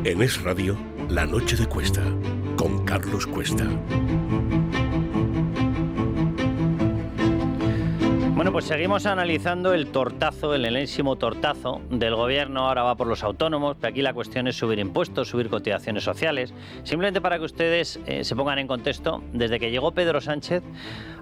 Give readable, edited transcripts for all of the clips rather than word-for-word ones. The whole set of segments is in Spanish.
En Es Radio, La Noche de Cuesta, con Carlos Cuesta. Bueno, pues seguimos analizando el tortazo, el enésimo tortazo del gobierno. Ahora va por los autónomos, pero aquí la cuestión es subir impuestos, subir cotizaciones sociales. Simplemente para que ustedes se pongan en contexto, desde que llegó Pedro Sánchez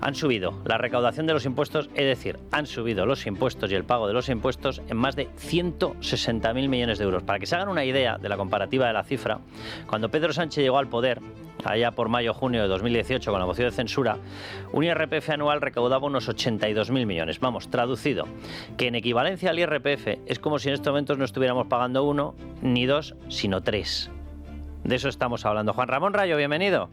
han subido la recaudación de los impuestos, es decir, han subido los impuestos y el pago de los impuestos en más de 160.000 millones de euros. Para que se hagan una idea de la comparativa de la cifra, cuando Pedro Sánchez llegó al poder, allá por mayo-junio de 2018, con la moción de censura, un IRPF anual recaudaba unos 82.000 millones. Vamos, traducido, que en equivalencia al IRPF es como si en estos momentos no estuviéramos pagando uno, ni dos, sino tres. De eso estamos hablando. Juan Ramón Rayo, bienvenido.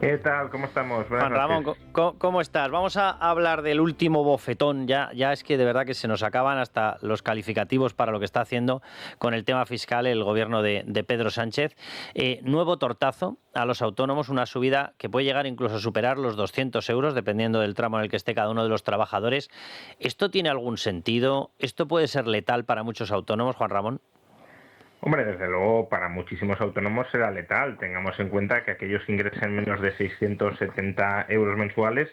¿Qué tal? ¿Cómo estamos? Buenas Juan Ramón, ¿cómo estás? Vamos a hablar del último bofetón. Ya es que de verdad que se nos acaban hasta los calificativos para lo que está haciendo con el tema fiscal el gobierno de Pedro Sánchez. Nuevo tortazo a los autónomos, una subida que puede llegar incluso a superar los 200 euros, dependiendo del tramo en el que esté cada uno de los trabajadores. ¿Esto tiene algún sentido? ¿Esto puede ser letal para muchos autónomos, Juan Ramón? Hombre, desde luego para muchísimos autónomos será letal. Tengamos en cuenta que aquellos que ingresen menos de 670 euros mensuales,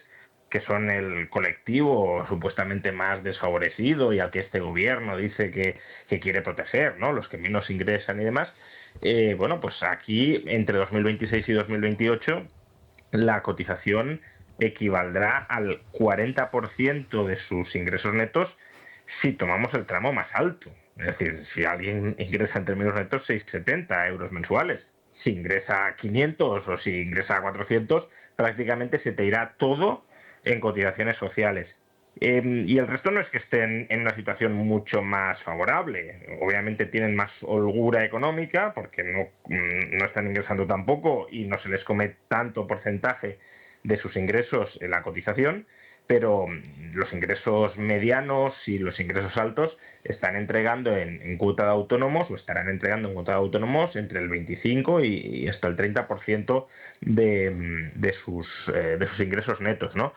que son el colectivo supuestamente más desfavorecido y al que este gobierno dice que quiere proteger, ¿no? Los que menos ingresan y demás. Bueno, pues aquí entre 2026 y 2028 la cotización equivaldrá al 40% de sus ingresos netos si tomamos el tramo más alto. Es decir, si alguien ingresa en términos netos 670 euros mensuales, si ingresa 500 o si ingresa 400, prácticamente se te irá todo en cotizaciones sociales. Y el resto no es que estén en una situación mucho más favorable. Obviamente tienen más holgura económica porque no están ingresando tampoco y no se les come tanto porcentaje de sus ingresos en la cotización, pero los ingresos medianos y los ingresos altos están entregando en cuota de autónomos o estarán entregando en cuota de autónomos entre el 25 y hasta el 30% de sus ingresos netos, ¿no?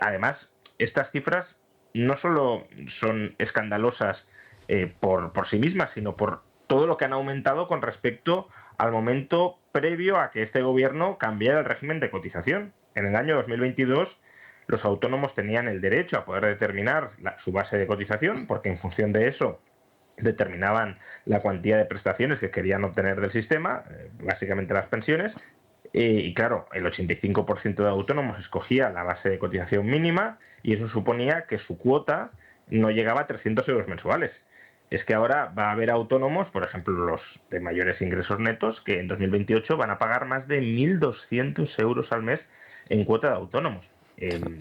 Además, estas cifras no solo son escandalosas por sí mismas, sino por todo lo que han aumentado con respecto al momento previo a que este gobierno cambiara el régimen de cotización. En el año 2022 los autónomos tenían el derecho a poder determinar su base de cotización, porque en función de eso determinaban la cuantía de prestaciones que querían obtener del sistema, básicamente las pensiones, y claro, el 85% de autónomos escogía la base de cotización mínima y eso suponía que su cuota no llegaba a 300 euros mensuales. Es que ahora va a haber autónomos, por ejemplo los de mayores ingresos netos, que en 2028 van a pagar más de 1.200 euros al mes en cuota de autónomos.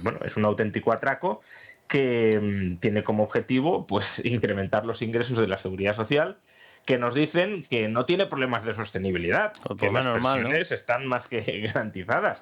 Bueno, es un auténtico atraco que tiene como objetivo pues incrementar los ingresos de la Seguridad Social, que nos dicen que no tiene problemas de sostenibilidad, que las pensiones están más que garantizadas.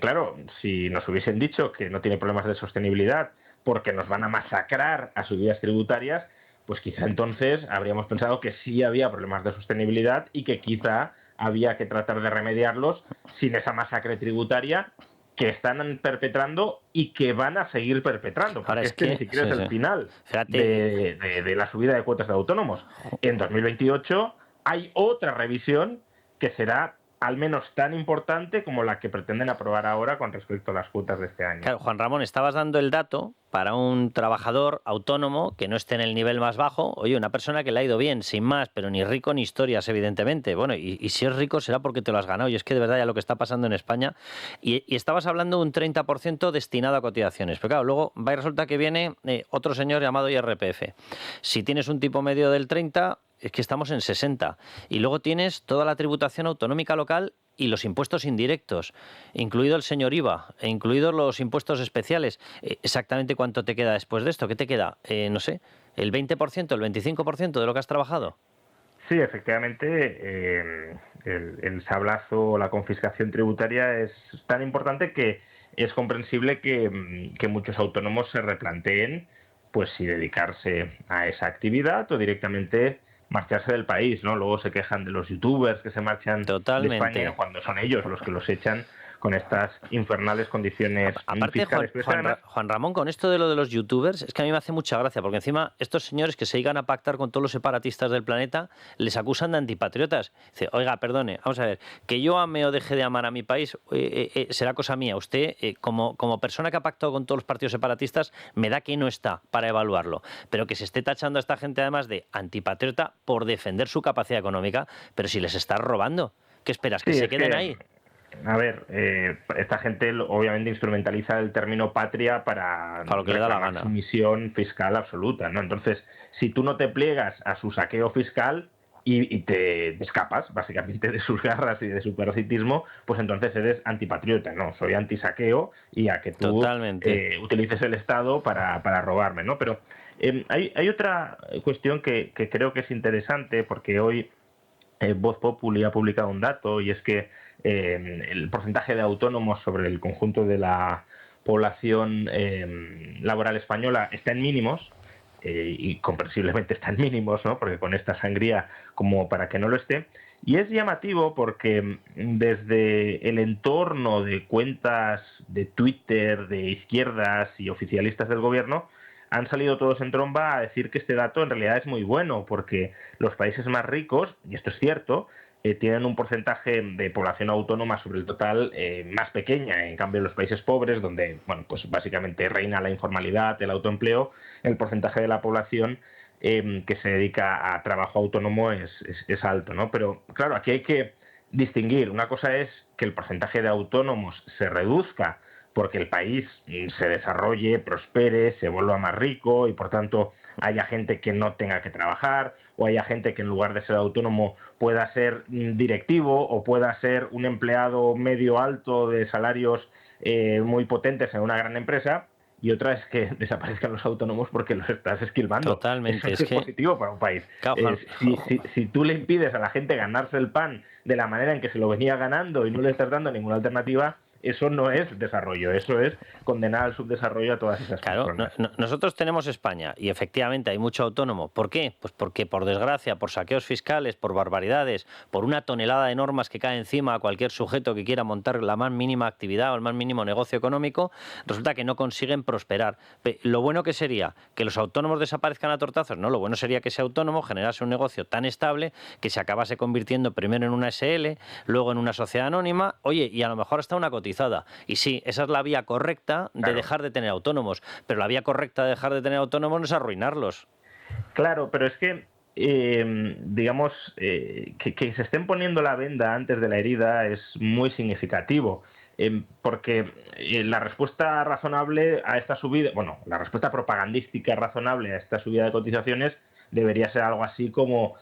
Claro, si nos hubiesen dicho que no tiene problemas de sostenibilidad porque nos van a masacrar a subidas tributarias, pues quizá entonces habríamos pensado que sí había problemas de sostenibilidad y que quizá había que tratar de remediarlos sin esa masacre tributaria que están perpetrando y que van a seguir perpetrando, porque ni siquiera es el final de la subida de cuotas de autónomos. En 2028 hay otra revisión que será al menos tan importante como la que pretenden aprobar ahora con respecto a las cuotas de este año. Claro, Juan Ramón, estabas dando el dato para un trabajador autónomo que no esté en el nivel más bajo. Oye, una persona que le ha ido bien, sin más, pero ni rico ni historias, evidentemente. Bueno, y si es rico será porque te lo has ganado. Y es que de verdad ya lo que está pasando en España. Y estabas hablando de un 30% destinado a cotizaciones. Pero claro, luego va y resulta que viene otro señor llamado IRPF. Si tienes un tipo medio del 30%, es que estamos en 60. Y luego tienes toda la tributación autonómica local y los impuestos indirectos, incluido el señor IVA, e incluidos los impuestos especiales. ¿Exactamente cuánto te queda después de esto? ¿Qué te queda? No sé, ¿el 20%, el 25% de lo que has trabajado? Sí, efectivamente, el sablazo o la confiscación tributaria es tan importante que es comprensible que muchos autónomos se replanteen pues si dedicarse a esa actividad o directamente marcharse del país, ¿no? Luego se quejan de los youtubers que se marchan de España cuando son ellos los que los echan con estas infernales condiciones Aparte, fiscales. Juan Ramón, con esto de lo de los youtubers, es que a mí me hace mucha gracia, porque encima estos señores que se llegan a pactar con todos los separatistas del planeta, les acusan de antipatriotas. Dice, oiga, perdone, vamos a ver, que yo ame o deje de amar a mi país será cosa mía. Usted, como persona que ha pactado con todos los partidos separatistas, me da que no está para evaluarlo. Pero que se esté tachando a esta gente además de antipatriota por defender su capacidad económica, pero si les está robando, ¿qué esperas? ¿Que se queden ahí? A ver, esta gente obviamente instrumentaliza el término patria para lo que le da la gana. Su misión fiscal absoluta, ¿no? Entonces, si tú no te pliegas a su saqueo fiscal y te escapas, básicamente, de sus garras y de su parasitismo, pues entonces eres antipatriota, ¿no? Soy antisaqueo y a que tú utilices el Estado para robarme, ¿no? Pero hay otra cuestión que creo que es interesante, porque hoy Voz Populi ha publicado un dato, y es que el porcentaje de autónomos sobre el conjunto de la población laboral española está en mínimos, y comprensiblemente está en mínimos, ¿no? Porque con esta sangría como para que no lo esté. Y es llamativo porque desde el entorno de cuentas de Twitter, de izquierdas y oficialistas del gobierno, han salido todos en tromba a decir que este dato en realidad es muy bueno, porque los países más ricos, y esto es cierto, tienen un porcentaje de población autónoma sobre el total más pequeña. En cambio, en los países pobres, donde pues básicamente reina la informalidad, el autoempleo, el porcentaje de la población que se dedica a trabajo autónomo es alto, ¿no? Pero claro, aquí hay que distinguir. Una cosa es que el porcentaje de autónomos se reduzca porque el país se desarrolle, prospere, se vuelva más rico y por tanto haya gente que no tenga que trabajar, o haya gente que en lugar de ser autónomo pueda ser directivo o pueda ser un empleado medio alto de salarios muy potentes en una gran empresa. Y otra es que desaparezcan los autónomos porque los estás esquilmando. Totalmente. Eso es positivo para un país. Claro, si tú le impides a la gente ganarse el pan de la manera en que se lo venía ganando y no le estás dando ninguna alternativa, eso no es desarrollo, eso es condenar al subdesarrollo a todas esas personas. Nosotros tenemos España y efectivamente hay mucho autónomo. ¿Por qué? Pues porque, por desgracia, por saqueos fiscales, por barbaridades, por una tonelada de normas que cae encima a cualquier sujeto que quiera montar la más mínima actividad o el más mínimo negocio económico, resulta que no consiguen prosperar. Lo bueno que sería que los autónomos desaparezcan a tortazos, no, lo bueno sería que ese autónomo generase un negocio tan estable que se acabase convirtiendo primero en una SL, luego en una sociedad anónima, oye, y a lo mejor hasta una cotización. Y sí, esa es la vía correcta de dejar de tener autónomos, pero la vía correcta de dejar de tener autónomos no es arruinarlos. Claro, pero es que, digamos, que se estén poniendo la venda antes de la herida es muy significativo, porque la respuesta razonable a esta subida, bueno, la respuesta propagandística razonable a esta subida de cotizaciones debería ser algo así como,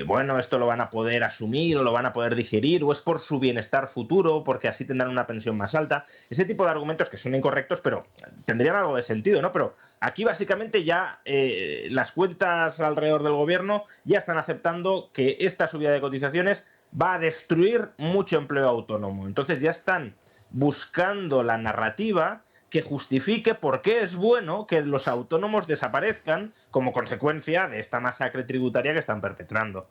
bueno, esto lo van a poder asumir o lo van a poder digerir, o es por su bienestar futuro, porque así tendrán una pensión más alta. Ese tipo de argumentos que son incorrectos, pero tendrían algo de sentido, ¿no? Pero aquí básicamente ya las cuentas alrededor del gobierno ya están aceptando que esta subida de cotizaciones va a destruir mucho empleo autónomo. Entonces ya están buscando la narrativa que justifique por qué es bueno que los autónomos desaparezcan como consecuencia de esta masacre tributaria que están perpetrando.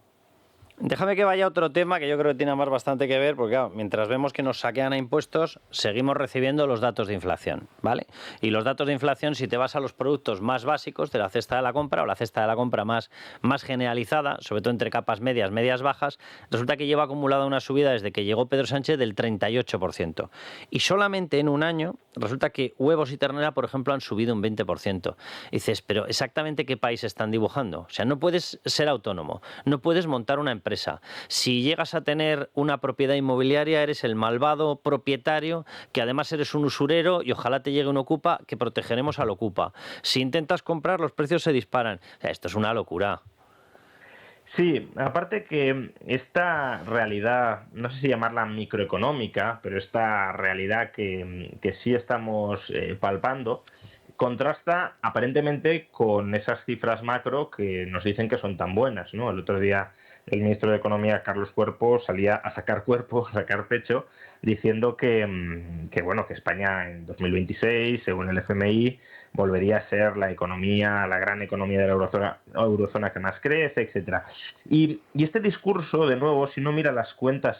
Déjame que vaya a otro tema que yo creo que tiene más bastante que ver, porque claro, mientras vemos que nos saquean a impuestos, seguimos recibiendo los datos de inflación, ¿vale? Y los datos de inflación, si te vas a los productos más básicos de la cesta de la compra o la cesta de la compra más generalizada, sobre todo entre capas medias, medias bajas, resulta que lleva acumulada una subida desde que llegó Pedro Sánchez del 38%. Y solamente en un año resulta que huevos y ternera, por ejemplo, han subido un 20%. Y dices, pero ¿exactamente qué país están dibujando? O sea, no puedes ser autónomo, no puedes montar una empresa. Si llegas a tener una propiedad inmobiliaria, eres el malvado propietario, que además eres un usurero y ojalá te llegue un ocupa, que protegeremos al ocupa. Si intentas comprar, los precios se disparan. O sea, esto es una locura. Sí, aparte que esta realidad, no sé si llamarla microeconómica, pero esta realidad que sí estamos palpando, contrasta aparentemente con esas cifras macro que nos dicen que son tan buenas, ¿no? El otro día el ministro de Economía, Carlos Cuerpo, salía a sacar cuerpo, a sacar pecho, diciendo que España en 2026, según el FMI, volvería a ser la gran economía de la eurozona que más crece, etcétera. Y este discurso, de nuevo, si uno mira las cuentas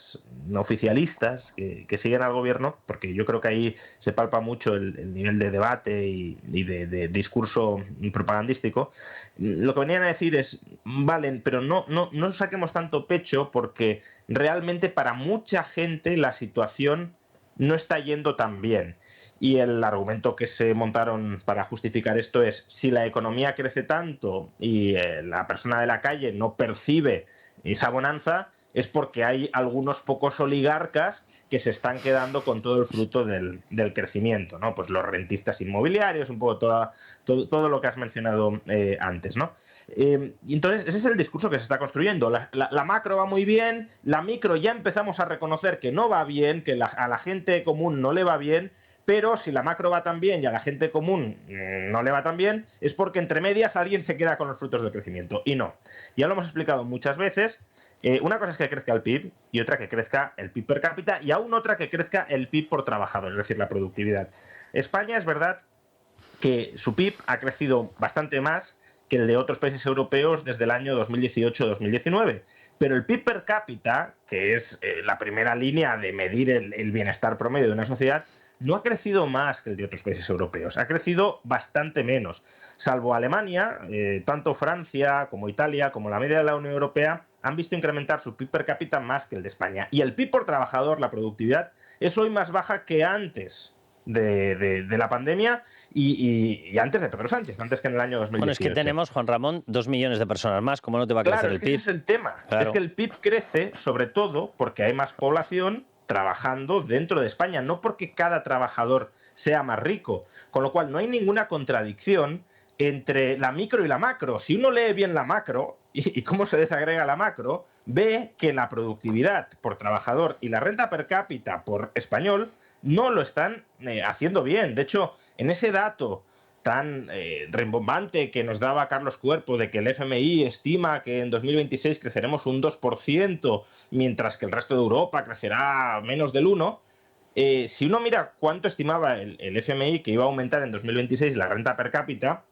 oficialistas que siguen al gobierno, porque yo creo que ahí se palpa mucho el nivel de debate y de discurso propagandístico, lo que venían a decir es, valen, pero no saquemos tanto pecho porque realmente para mucha gente la situación no está yendo tan bien. Y el argumento que se montaron para justificar esto es, si la economía crece tanto y la persona de la calle no percibe esa bonanza, es porque hay algunos pocos oligarcas que se están quedando con todo el fruto del crecimiento, ¿no? Pues los rentistas inmobiliarios, un poco todo lo que has mencionado antes, ¿no? Y entonces ese es el discurso que se está construyendo. La macro va muy bien, la micro ya empezamos a reconocer que no va bien, que a la gente común no le va bien, pero si la macro va tan bien y a la gente común no le va tan bien, es porque entre medias alguien se queda con los frutos del crecimiento. Y no. Ya lo hemos explicado muchas veces. Una cosa es que crezca el PIB y otra que crezca el PIB per cápita y aún otra que crezca el PIB por trabajador, es decir, la productividad. España es verdad que su PIB ha crecido bastante más que el de otros países europeos desde el año 2018-2019. Pero el PIB per cápita, que es la primera línea de medir el bienestar promedio de una sociedad, no ha crecido más que el de otros países europeos, ha crecido bastante menos. Salvo Alemania, tanto Francia como Italia, como la media de la Unión Europea, han visto incrementar su PIB per cápita más que el de España. Y el PIB por trabajador, la productividad, es hoy más baja que antes de la pandemia y antes de Pedro Sánchez, antes que en el año 2018. Bueno, es que tenemos, Juan Ramón, 2 millones de personas más. ¿Cómo no te va a crecer el PIB? Ese es el tema. Claro. Es que el PIB crece sobre todo porque hay más población trabajando dentro de España, no porque cada trabajador sea más rico, con lo cual no hay ninguna contradicción entre la micro y la macro. Si uno lee bien la macro y cómo se desagrega la macro, ve que la productividad por trabajador y la renta per cápita por español no lo están haciendo bien. De hecho, en ese dato tan rimbombante que nos daba Carlos Cuerpo de que el FMI estima que en 2026 creceremos un 2%, mientras que el resto de Europa crecerá menos del 1%, si uno mira cuánto estimaba el FMI que iba a aumentar en 2026 la renta per cápita,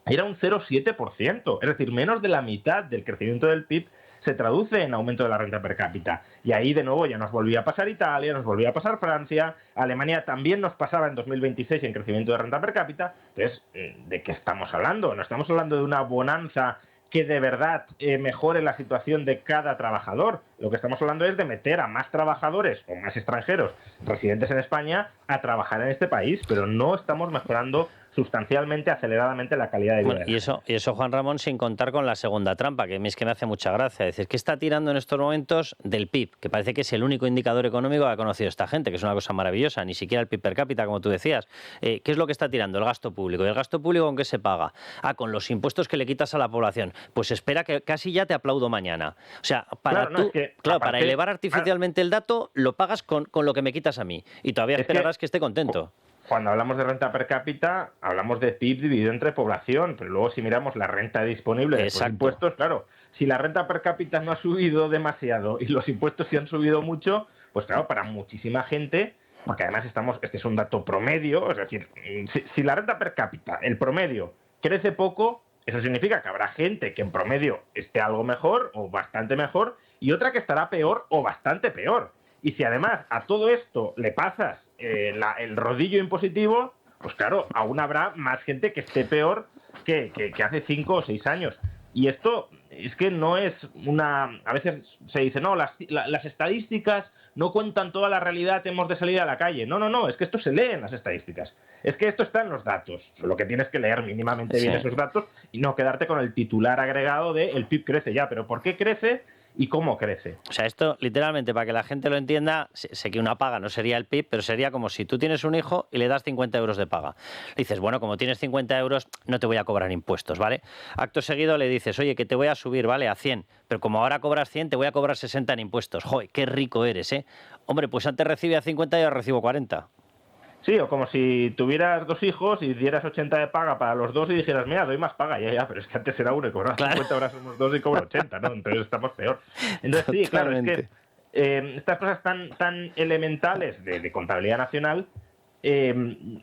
era un 0,7%, es decir, menos de la mitad del crecimiento del PIB se traduce en aumento de la renta per cápita. Y ahí de nuevo ya nos volvía a pasar Italia, nos volvía a pasar Francia, Alemania también nos pasaba en 2026 en crecimiento de renta per cápita. Entonces, ¿de qué estamos hablando? No estamos hablando de una bonanza que de verdad mejore la situación de cada trabajador. Lo que estamos hablando es de meter a más trabajadores o más extranjeros residentes en España a trabajar en este país, pero no estamos mejorando sustancialmente, aceleradamente la calidad de vida. Bueno, y eso, Juan Ramón, sin contar con la segunda trampa, que a mí es que me hace mucha gracia. Es decir, ¿qué está tirando en estos momentos del PIB? Que parece que es el único indicador económico que ha conocido esta gente, que es una cosa maravillosa, ni siquiera el PIB per cápita, como tú decías. ¿Qué es lo que está tirando? El gasto público. ¿Y el gasto público con qué se paga? Con los impuestos que le quitas a la población. Pues espera, que casi ya te aplaudo mañana. O sea, para elevar artificialmente el dato, lo pagas con lo que me quitas a mí. Y todavía esperarás que esté contento. Cuando hablamos de renta per cápita, hablamos de PIB dividido entre población, pero luego si miramos la renta disponible de los impuestos, claro, si la renta per cápita no ha subido demasiado y los impuestos sí han subido mucho, pues claro, para muchísima gente, porque además este es un dato promedio, es decir, si la renta per cápita, el promedio, crece poco, eso significa que habrá gente que en promedio esté algo mejor o bastante mejor y otra que estará peor o bastante peor. Y si además a todo esto le pasas el rodillo impositivo, pues claro, aún habrá más gente que esté peor que hace 5 o 6 años. Y esto es que no es una... A veces se dice, no, las estadísticas no cuentan toda la realidad, hemos de salir a la calle. No, es que esto se lee en las estadísticas. Es que esto está en los datos. Solo que tienes que leer mínimamente bien esos datos y no quedarte con el titular agregado de el PIB crece ya. Pero ¿por qué crece? ¿Y cómo crece? O sea, esto literalmente, para que la gente lo entienda, sé que una paga no sería el PIB, pero sería como si tú tienes un hijo y le das 50 euros de paga. Le dices, bueno, como tienes 50 euros, no te voy a cobrar impuestos, ¿vale? Acto seguido le dices, oye, que te voy a subir, ¿vale? A 100, pero como ahora cobras 100, te voy a cobrar 60 en impuestos. ¡Joder, qué rico eres, eh! Hombre, pues antes recibía 50 y ahora recibo 40. Sí, o como si tuvieras 2 hijos y dieras 80 de paga para los 2 y dijeras, mira, doy más paga, ya, pero es que antes era uno y cobraba 50, ahora somos 2 y cobro 80, ¿no? Entonces estamos peor. Entonces sí, claro, es que estas cosas tan elementales de contabilidad nacional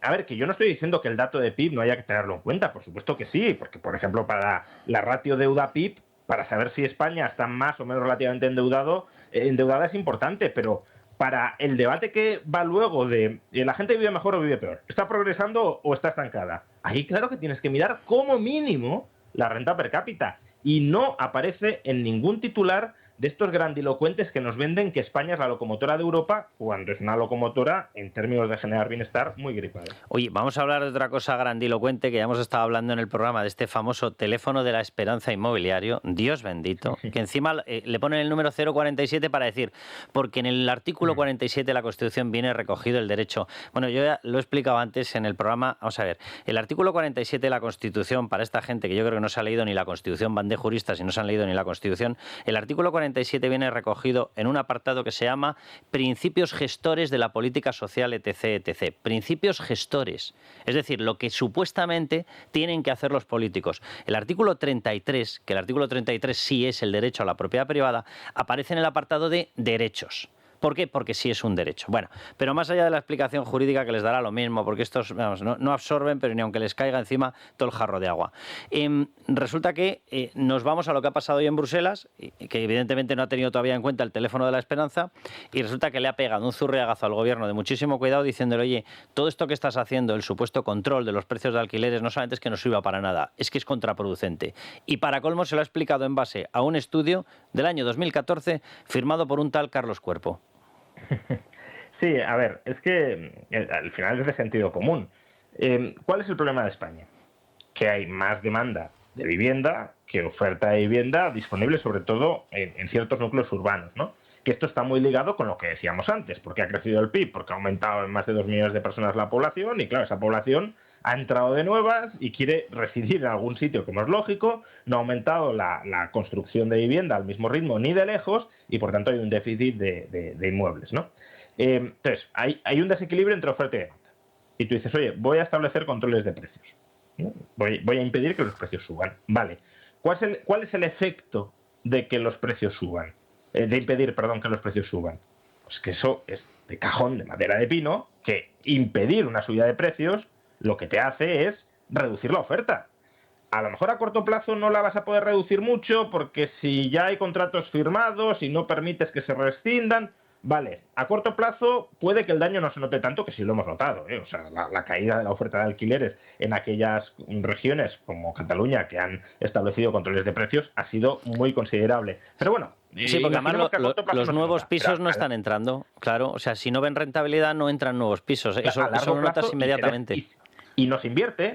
a ver, que yo no estoy diciendo que el dato de PIB no haya que tenerlo en cuenta, por supuesto que sí, porque, por ejemplo, para la ratio deuda-PIB, para saber si España está más o menos relativamente endeudada es importante, pero para el debate que va luego de la gente vive mejor o vive peor, está progresando o está estancada, ahí claro que tienes que mirar como mínimo la renta per cápita, y no aparece en ningún titular de estos grandilocuentes que nos venden que España es la locomotora de Europa, cuando es una locomotora, en términos de generar bienestar, muy gripada. Oye, vamos a hablar de otra cosa grandilocuente que ya hemos estado hablando en el programa, de este famoso teléfono de la esperanza inmobiliario, Dios bendito, que encima le ponen el número 047 para decir, porque en el artículo 47 de la Constitución viene recogido el derecho. Bueno, yo ya lo he explicado antes en el programa, vamos a ver, el artículo 47 de la Constitución, para esta gente que yo creo que no se ha leído ni la Constitución, van de juristas y no se han leído ni la Constitución, el artículo 47 viene recogido en un apartado que se llama Principios gestores de la política social, etc., etc. Principios gestores, es decir, lo que supuestamente tienen que hacer los políticos. El artículo 33, que el artículo 33 sí es el derecho a la propiedad privada, aparece en el apartado de derechos. ¿Por qué? Porque sí es un derecho. Bueno, pero más allá de la explicación jurídica, que les dará lo mismo, porque estos vamos, no absorben, pero ni aunque les caiga encima todo el jarro de agua. Resulta que nos vamos a lo que ha pasado hoy en Bruselas, que evidentemente no ha tenido todavía en cuenta el teléfono de la esperanza, y resulta que le ha pegado un zurriagazo al gobierno de muchísimo cuidado, diciéndole, oye, todo esto que estás haciendo, el supuesto control de los precios de alquileres, no solamente es que no sirva para nada, es que es contraproducente. Y para colmo se lo ha explicado en base a un estudio del año 2014 firmado por un tal Carlos Cuerpo. Sí, a ver, es que al final es de sentido común. ¿Cuál es el problema de España? Que hay más demanda de vivienda que oferta de vivienda disponible, sobre todo en ciertos núcleos urbanos, ¿no? Que esto está muy ligado con lo que decíamos antes, porque ha crecido el PIB, porque ha aumentado en más de 2 millones de personas la población, y claro, esa población ha entrado de nuevas y quiere residir en algún sitio, como es lógico, no ha aumentado la construcción de vivienda al mismo ritmo ni de lejos, y por tanto hay un déficit de inmuebles, ¿no? Entonces, hay un desequilibrio entre oferta y demanda. Y tú dices, oye, voy a establecer controles de precios, ¿no? Voy a impedir que los precios suban. Vale. ¿Cuál es el efecto de que los precios suban? De impedir, perdón, que los precios suban. Pues que eso es de cajón, de madera de pino, que impedir una subida de precios lo que te hace es reducir la oferta. A lo mejor a corto plazo no la vas a poder reducir mucho, porque si ya hay contratos firmados y no permites que se rescindan, vale, a corto plazo puede que el daño no se note tanto, que sí lo hemos notado, ¿eh? O sea, la caída de la oferta de alquileres en aquellas regiones como Cataluña, que han establecido controles de precios, ha sido muy considerable. Pero bueno, sí, porque además los nuevos pisos no están entrando, claro. O sea, si no ven rentabilidad, no entran nuevos pisos. Eso lo notas inmediatamente. Y no se invierte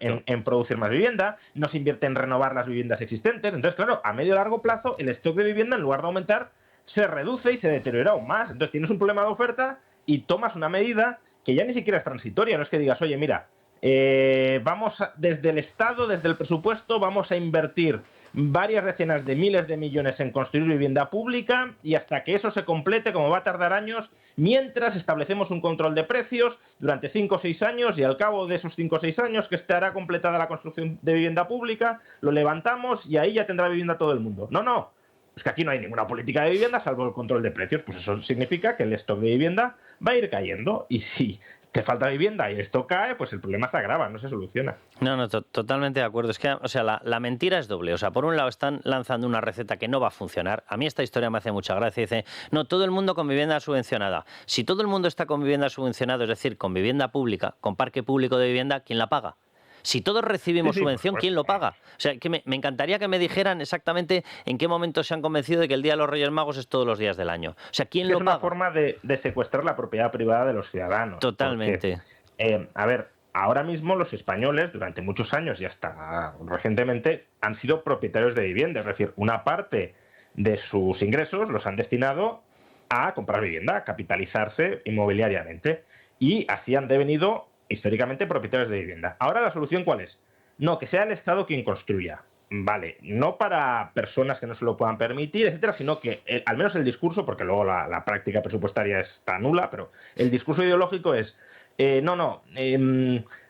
en producir más vivienda, no se invierte en renovar las viviendas existentes. Entonces, claro, a medio y largo plazo, el stock de vivienda, en lugar de aumentar, se reduce y se deteriora aún más. Entonces, tienes un problema de oferta y tomas una medida que ya ni siquiera es transitoria. No es que digas, oye, mira, desde el Estado, desde el presupuesto, vamos a invertir varias decenas de miles de millones en construir vivienda pública, y hasta que eso se complete, como va a tardar años, mientras establecemos un control de precios durante 5 o 6 años, y al cabo de esos 5 o 6 años que estará completada la construcción de vivienda pública, lo levantamos y ahí ya tendrá vivienda todo el mundo. No, es que aquí no hay ninguna política de vivienda salvo el control de precios. Pues eso significa que el stock de vivienda va a ir cayendo, y si te falta vivienda y esto cae, pues el problema se agrava, no se soluciona. No, totalmente de acuerdo. Es que, o sea, la mentira es doble. O sea, por un lado están lanzando una receta que no va a funcionar. A mí esta historia me hace mucha gracia. Dice, no, todo el mundo con vivienda subvencionada. Si todo el mundo está con vivienda subvencionada, es decir, con vivienda pública, con parque público de vivienda, ¿quién la paga? Si todos recibimos subvención, ¿quién lo paga? O sea, que me encantaría que me dijeran exactamente en qué momento se han convencido de que el Día de los Reyes Magos es todos los días del año. O sea, ¿quién lo paga? Es una forma de secuestrar la propiedad privada de los ciudadanos. Totalmente. Porque, a ver, ahora mismo los españoles, durante muchos años y hasta recientemente, han sido propietarios de vivienda. Es decir, una parte de sus ingresos los han destinado a comprar vivienda, a capitalizarse inmobiliariamente. Y así han devenido históricamente propietarios de vivienda. Ahora la solución, ¿cuál es? No, que sea el Estado quien construya. Vale, no para personas que no se lo puedan permitir, etcétera, sino que al menos el discurso, porque luego la práctica presupuestaria está nula, pero el discurso ideológico es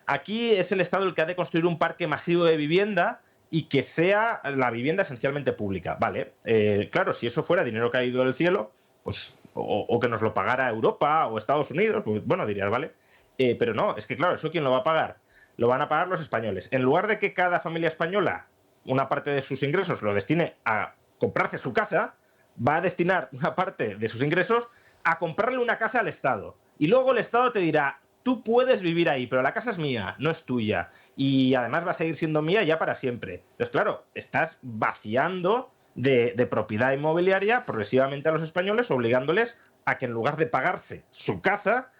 aquí es el Estado el que ha de construir un parque masivo de vivienda y que sea la vivienda esencialmente pública. Vale, claro, si eso fuera dinero caído del cielo, pues o que nos lo pagara Europa o Estados Unidos, pues bueno, dirías, vale. Pero no, es que claro, ¿eso quién lo va a pagar? Lo van a pagar los españoles. En lugar de que cada familia española, una parte de sus ingresos lo destine a comprarse su casa, va a destinar una parte de sus ingresos a comprarle una casa al Estado. Y luego el Estado te dirá, tú puedes vivir ahí, pero la casa es mía, no es tuya. Y además va a seguir siendo mía ya para siempre. Entonces, claro, estás vaciando de propiedad inmobiliaria progresivamente a los españoles, obligándoles a que en lugar de pagarse su casa,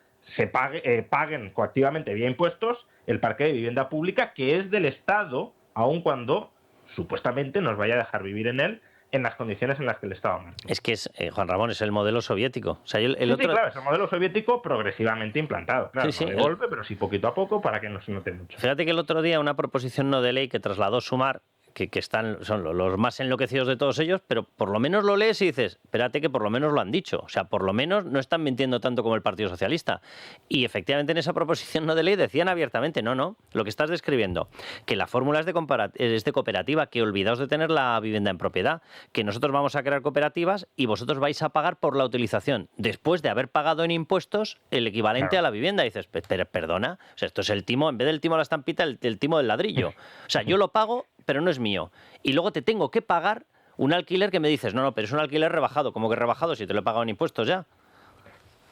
paguen coactivamente vía impuestos el parque de vivienda pública, que es del Estado, aun cuando supuestamente nos vaya a dejar vivir en él en las condiciones en las que el Estado marca. Es que Juan Ramón, es el modelo soviético. O sea, sí, claro, es el modelo soviético progresivamente implantado. Claro, sí, no de golpe, pero sí poquito a poco para que no se note mucho. Fíjate que el otro día una proposición no de ley que trasladó Sumar, que son los más enloquecidos de todos ellos, pero por lo menos lo lees y dices, espérate que por lo menos lo han dicho. O sea, por lo menos no están mintiendo tanto como el Partido Socialista. Y efectivamente en esa proposición no de ley decían abiertamente, no, lo que estás describiendo, que la fórmula es de cooperativa, que olvidaos de tener la vivienda en propiedad, que nosotros vamos a crear cooperativas y vosotros vais a pagar por la utilización, después de haber pagado en impuestos el equivalente a la vivienda. Y dices, pero perdona, o sea, esto es el timo, en vez del timo a la estampita, el timo del ladrillo. O sea, yo lo pago, pero no es mío. Y luego te tengo que pagar un alquiler que me dices, no, pero es un alquiler rebajado. ¿Cómo que rebajado si te lo he pagado en impuestos ya?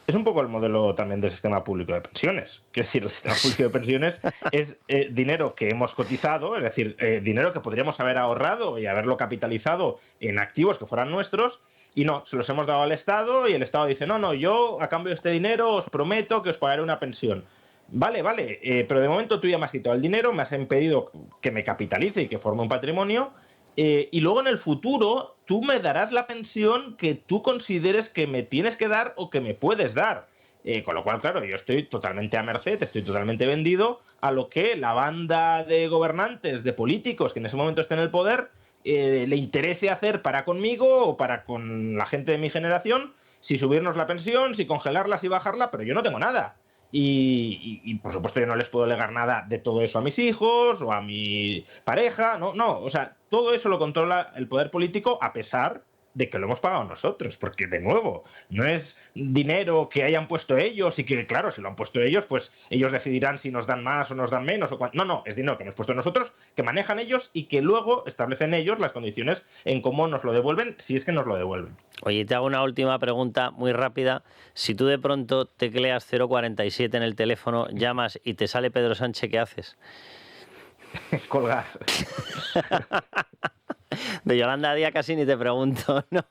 Es un poco el modelo también del sistema público de pensiones. Quiero decir, el sistema público de pensiones es dinero que hemos cotizado, es decir, dinero que podríamos haber ahorrado y haberlo capitalizado en activos que fueran nuestros, y no, se los hemos dado al Estado y el Estado dice, no, yo a cambio de este dinero os prometo que os pagaré una pensión. Vale, pero de momento tú ya me has quitado el dinero, me has impedido que me capitalice y que forme un patrimonio, y luego en el futuro tú me darás la pensión que tú consideres que me tienes que dar o que me puedes dar. Con lo cual, claro, yo estoy totalmente a merced, estoy totalmente vendido a lo que la banda de gobernantes, de políticos que en ese momento estén en el poder, le interese hacer para conmigo o para con la gente de mi generación, si subirnos la pensión, si congelarla, si bajarla, pero yo no tengo nada. Y por supuesto yo no les puedo legar nada de todo eso a mis hijos o a mi pareja, no, o sea, todo eso lo controla el poder político a pesar de que lo hemos pagado nosotros, porque de nuevo, no es dinero que hayan puesto ellos y que, claro, si lo han puesto ellos, pues ellos decidirán si nos dan más o nos dan menos. No, es dinero que hemos puesto nosotros, que manejan ellos y que luego establecen ellos las condiciones en cómo nos lo devuelven, si es que nos lo devuelven. Oye, te hago una última pregunta muy rápida. Si tú de pronto tecleas 047 en el teléfono, llamas y te sale Pedro Sánchez, ¿qué haces? Colgar. De Yolanda Díaz casi ni te pregunto, ¿no?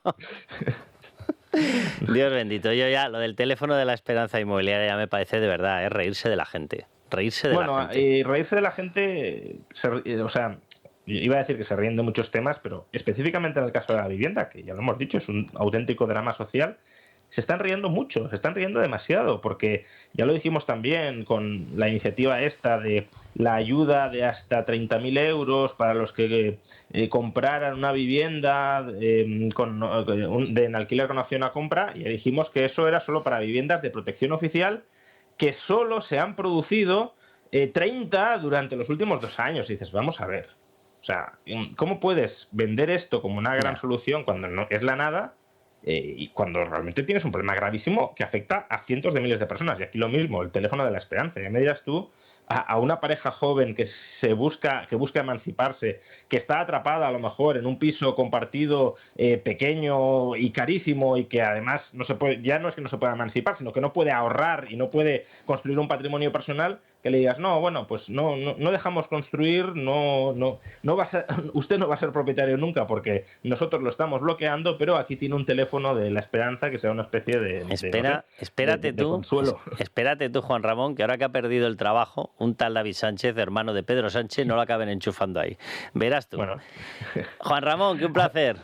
Dios bendito, yo ya, lo del teléfono de la Esperanza Inmobiliaria ya me parece de verdad, es reírse de la gente. Reírse de la gente. Reírse de la gente, o sea, iba a decir que se ríen de muchos temas, pero específicamente en el caso de la vivienda, que ya lo hemos dicho, es un auténtico drama social, se están riendo mucho, se están riendo demasiado, porque ya lo dijimos también con la iniciativa esta de la ayuda de hasta 30.000 euros para los que compraran una vivienda en alquiler con opción a compra, y dijimos que eso era solo para viviendas de protección oficial, que solo se han producido 30 durante los últimos 2 años. Y dices, vamos a ver, o sea, ¿cómo puedes vender esto como una gran solución cuando no es la nada? Y cuando realmente tienes un problema gravísimo que afecta a cientos de miles de personas. Y aquí lo mismo, el teléfono de la esperanza. Ya me dirás tú, a una pareja joven que busca emanciparse, que está atrapada a lo mejor en un piso compartido pequeño y carísimo, y que además ya no es que no se pueda emancipar, sino que no puede ahorrar y no puede construir un patrimonio personal, que le digas, no, bueno, pues no dejamos construir, usted no va a ser propietario nunca porque nosotros lo estamos bloqueando, pero aquí tiene un teléfono de la esperanza que sea una especie de consuelo. Espérate tú, Juan Ramón, que ahora que ha perdido el trabajo, un tal David Sánchez, hermano de Pedro Sánchez, no lo acaben enchufando ahí. Verás tú. Bueno. Juan Ramón, que un placer.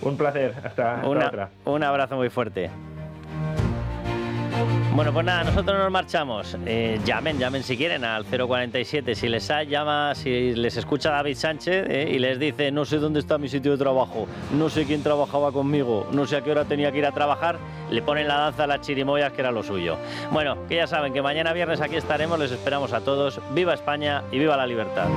Un placer, hasta otra. Un abrazo muy fuerte. Bueno, pues nada, nosotros nos marchamos. Llamen si quieren al 047. Si les escucha David Sánchez y les dice, no sé dónde está mi sitio de trabajo, no sé quién trabajaba conmigo, no sé a qué hora tenía que ir a trabajar, le ponen la danza a las chirimoyas, que era lo suyo. Bueno, que ya saben que mañana viernes aquí estaremos, les esperamos a todos. ¡Viva España y viva la libertad!